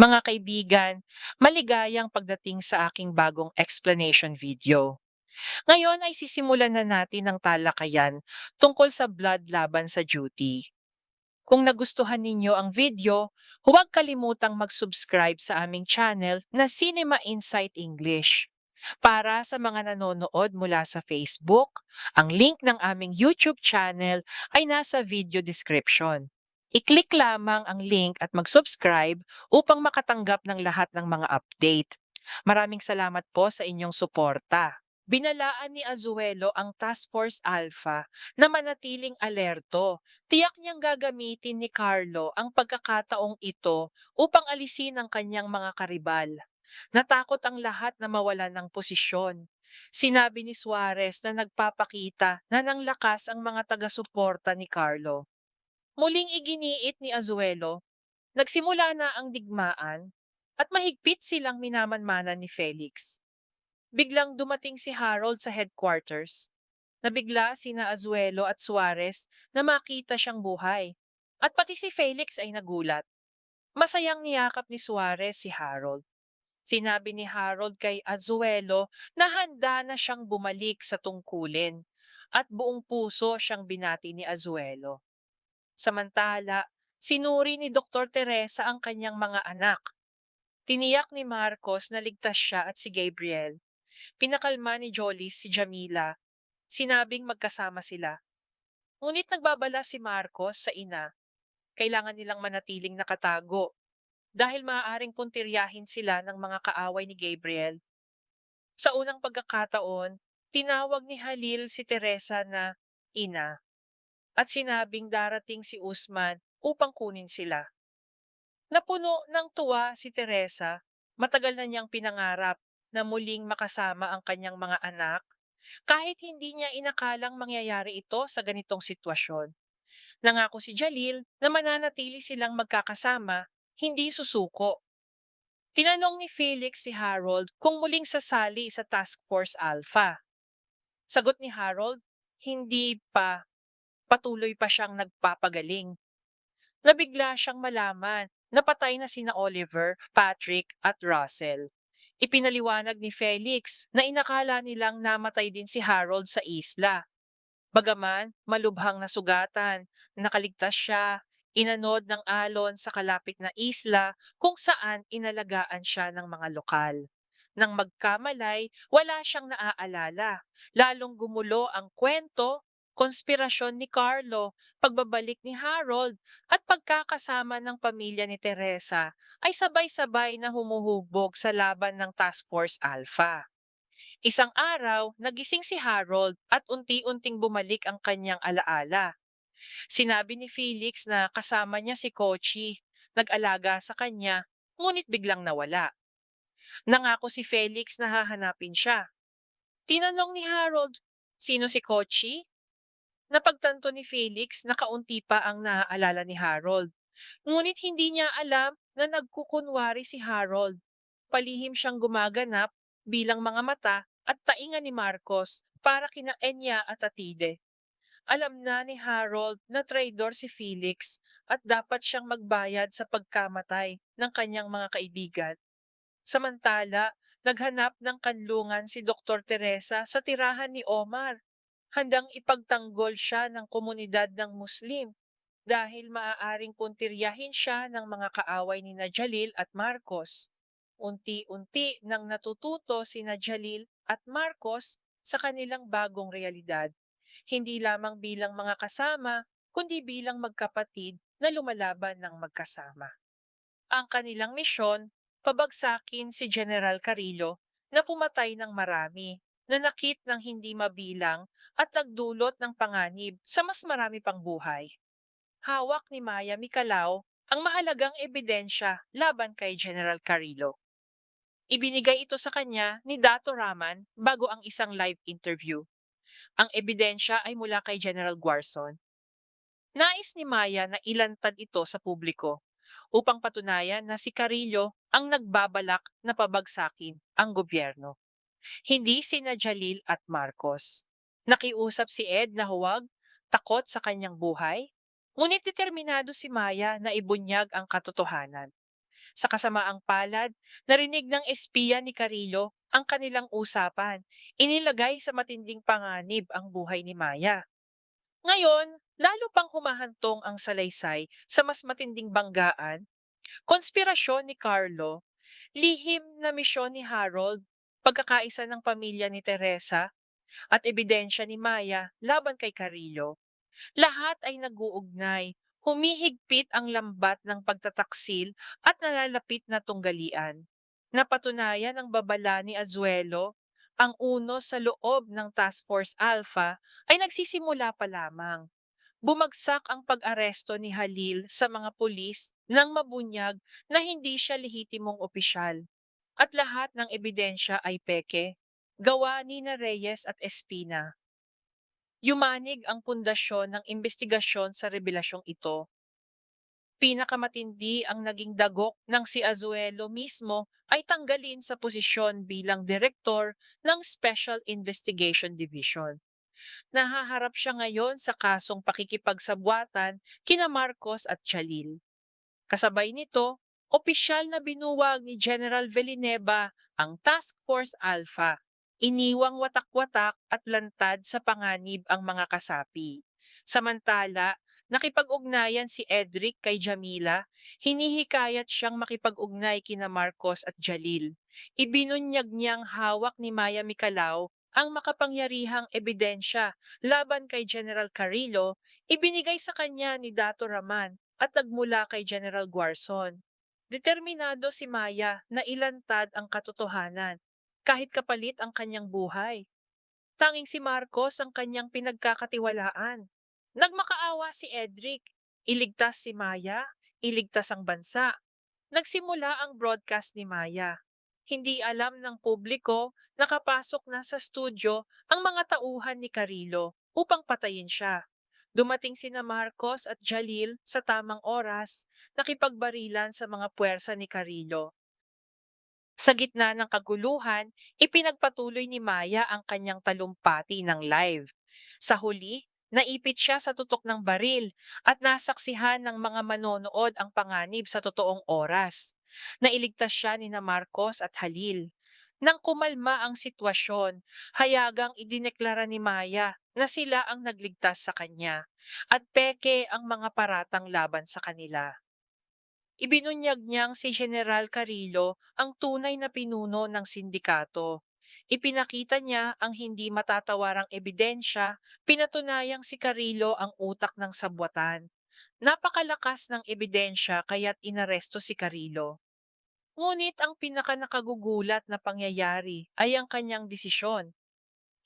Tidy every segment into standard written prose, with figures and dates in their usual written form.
Mga kaibigan, maligayang pagdating sa aking bagong explanation video. Ngayon ay sisimulan na natin ang talakayan tungkol sa blood laban sa duty. Kung nagustuhan ninyo ang video, huwag kalimutang mag-subscribe sa aming channel na Cinema Insight English. Para sa mga nanonood mula sa Facebook, ang link ng aming YouTube channel ay nasa video description. I-click lamang ang link at mag-subscribe upang makatanggap ng lahat ng mga update. Maraming salamat po sa inyong suporta. Binalaan ni Azuelo ang Task Force Alpha na manatiling alerto. Tiyak niyang gagamitin ni Carlo ang pagkakataong ito upang alisin ang kanyang mga karibal. Natakot ang lahat na mawalan ng posisyon. Sinabi ni Suarez na nagpapakita na ng lakas ang mga taga-suporta ni Carlo. Muling iginiit ni Azuelo, nagsimula na ang digmaan at mahigpit silang minamanmanan ni Felix. Biglang dumating si Harold sa headquarters. Nabigla sina Azuelo at Suarez na makita siyang buhay. At pati si Felix ay nagulat. Masayang niyakap ni Suarez si Harold. Sinabi ni Harold kay Azuelo na handa na siyang bumalik sa tungkulin at buong puso siyang binati ni Azuelo. Samantala, sinuri ni Dr. Teresa ang kanyang mga anak. Tiniyak ni Marcos na ligtas siya at si Gabriel. Pinakalma ni Jolis si Jamila. Sinabing magkasama sila. Ngunit nagbabala si Marcos sa ina. Kailangan nilang manatiling nakatago dahil maaaring puntiryahin sila ng mga kaaway ni Gabriel. Sa unang pagkakataon, tinawag ni Halil si Teresa na ina at sinabing darating si Usman upang kunin sila. Napuno ng tuwa si Teresa, matagal na niyang pinangarap na muling makasama ang kanyang mga anak kahit hindi niya inakalang mangyayari ito sa ganitong sitwasyon. Nangako si Jalil na mananatili silang magkakasama, hindi susuko. Tinanong ni Felix si Harold kung muling sasali sa Task Force Alpha. Sagot ni Harold, hindi pa, patuloy pa siyang nagpapagaling. Nabigla siyang malaman na patay na sina Oliver, Patrick at Russell. Ipinaliwanag ni Felix na inakala nilang namatay din si Harold sa isla. Bagaman malubhang nasugatan, nakaligtas siya, inanod ng alon sa kalapit na isla kung saan inalagaan siya ng mga lokal. Nang magkamalay, wala siyang naaalala. Lalong gumulo ang kwento, konspirasyon ni Carlo, pagbabalik ni Harold, at pagkakasama ng pamilya ni Teresa ay sabay-sabay na humuhubog sa laban ng Task Force Alpha. Isang araw, nagising si Harold at unti-unting bumalik ang kanyang alaala. Sinabi ni Felix na kasama niya si Kochi, nag-alaga sa kanya, ngunit biglang nawala. Nangako si Felix na hahanapin siya. Tinanong ni Harold, sino si Kochi? Napagtanto ni Felix na kaunti pa ang naaalala ni Harold. Ngunit hindi niya alam na nagkukunwari si Harold. Palihim siyang gumaganap bilang mga mata at tainga ni Marcos para kina Enya at Atide. Alam na ni Harold na traidor si Felix at dapat siyang magbayad sa pagkamatay ng kanyang mga kaibigan. Samantala, naghanap ng kanlungan si Dr. Teresa sa tirahan ni Omar. Handang ipagtanggol siya ng komunidad ng Muslim dahil maaaring puntiryahin siya ng mga kaaway ni Jalil at Marcos. Unti-unti nang natututo si Jalil at Marcos sa kanilang bagong realidad, hindi lamang bilang mga kasama, kundi bilang magkapatid na lumalaban ng magkasama. Ang kanilang misyon, pabagsakin si General Carrillo na pumatay ng marami, nanakit ng hindi mabilang at nagdulot ng panganib sa mas marami pang buhay. Hawak ni Maya Micalao ang mahalagang ebidensya laban kay General Carrillo. Ibinigay ito sa kanya ni Dato Raman bago ang isang live interview. Ang ebidensya ay mula kay General Guarzon. Nais ni Maya na ilantad ito sa publiko upang patunayan na si Carrillo ang nagbabalak na pabagsakin ang gobyerno. Hindi sina Jalil at Marcos. Nakiusap si Ed na huwag takot sa kanyang buhay, ngunit determinado si Maya na ibunyag ang katotohanan. Sa kasamaang palad, narinig ng espiya ni Carrillo ang kanilang usapan. Inilagay sa matinding panganib ang buhay ni Maya. Ngayon, lalo pang humahantong ang salaysay sa mas matinding banggaan, konspirasyon ni Carlo, lihim na misyon ni Harold, pagkakaisa ng pamilya ni Teresa, at ebidensya ni Maya laban kay Carrillo. Lahat ay nag-uugnay, humihigpit ang lambat ng pagtataksil at nalalapit na tunggalian. Napatunayan ng babala ni Azuelo, ang uno sa loob ng Task Force Alpha ay nagsisimula pa lamang. Bumagsak ang pag-aresto ni Halil sa mga pulis nang mabunyag na hindi siya lehitimong opisyal. At lahat ng ebidensya ay peke, gawa ni na Reyes at Espina. Yumanig ang pundasyon ng investigasyon sa revelasyong ito. Pinakamatindi ang naging dagok ng si Azuelo mismo ay tanggalin sa posisyon bilang direktor ng Special Investigation Division. Nahaharap siya ngayon sa kasong pakikipagsabwatan kina Marcos at Chalil. Kasabay nito, opisyal na binuwag ni General Villanueva ang Task Force Alpha. Iniwang watak-watak at lantad sa panganib ang mga kasapi. Samantala, nakipag-ugnayan si Edric kay Jamila, hinihikayat siyang makipag-ugnay kina Marcos at Jalil. Ibinunyag niyang hawak ni Maya Micalao ang makapangyarihang ebidensya laban kay General Carrillo, ibinigay sa kanya ni Dato Raman at nagmula kay General Guarzon. Determinado si Maya na ilantad ang katotohanan, kahit kapalit ang kanyang buhay. Tanging si Marcos ang kanyang pinagkakatiwalaan. Nagmakaawa si Edric, iligtas si Maya, iligtas ang bansa. Nagsimula ang broadcast ni Maya. Hindi alam ng publiko na kapasok na sa studio ang mga tauhan ni Carrillo upang patayin siya. Dumating sina Marcos at Jalil sa tamang oras, nakipagbarilan sa mga puwersa ni Carrillo. Sa gitna ng kaguluhan, ipinagpatuloy ni Maya ang kanyang talumpati ng live. Sa huli, naipit siya sa tutok ng baril at nasaksihan ng mga manonood ang panganib sa totoong oras. Nailigtas siya ni na Marcos at Halil. Nang kumalma ang sitwasyon, hayagang idineklara ni Maya na sila ang nagligtas sa kanya at peke ang mga paratang laban sa kanila. Ibinunyag niyang si General Carrillo ang tunay na pinuno ng sindikato. Ipinakita niya ang hindi matatawarang ebidensya, pinatunayang si Carrillo ang utak ng sabwatan. Napakalakas ng ebidensya kaya't inaresto si Carrillo. Ngunit ang pinakanakagugulat na pangyayari ay ang kanyang desisyon.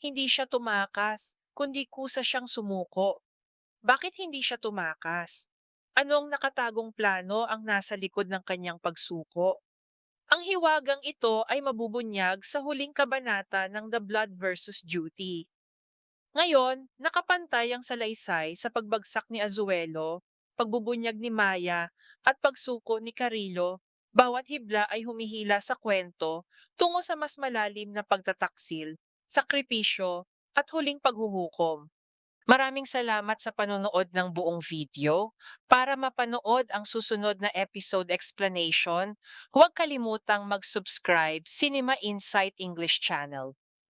Hindi siya tumakas, kundi kusa siyang sumuko. Bakit hindi siya tumakas? Anong nakatagong plano ang nasa likod ng kanyang pagsuko? Ang hiwagang ito ay mabubunyag sa huling kabanata ng The Blood versus Duty. Ngayon, nakapantay ang salaysay sa pagbagsak ni Azuelo, pagbubunyag ni Maya, at pagsuko ni Carrillo. Bawat hibla ay humihila sa kwento tungo sa mas malalim na pagtataksil, sakripisyo, at huling paghuhukom. Maraming salamat sa panonood ng buong video. Para mapanood ang susunod na episode explanation, huwag kalimutang mag-subscribe Cinema Insight English Channel.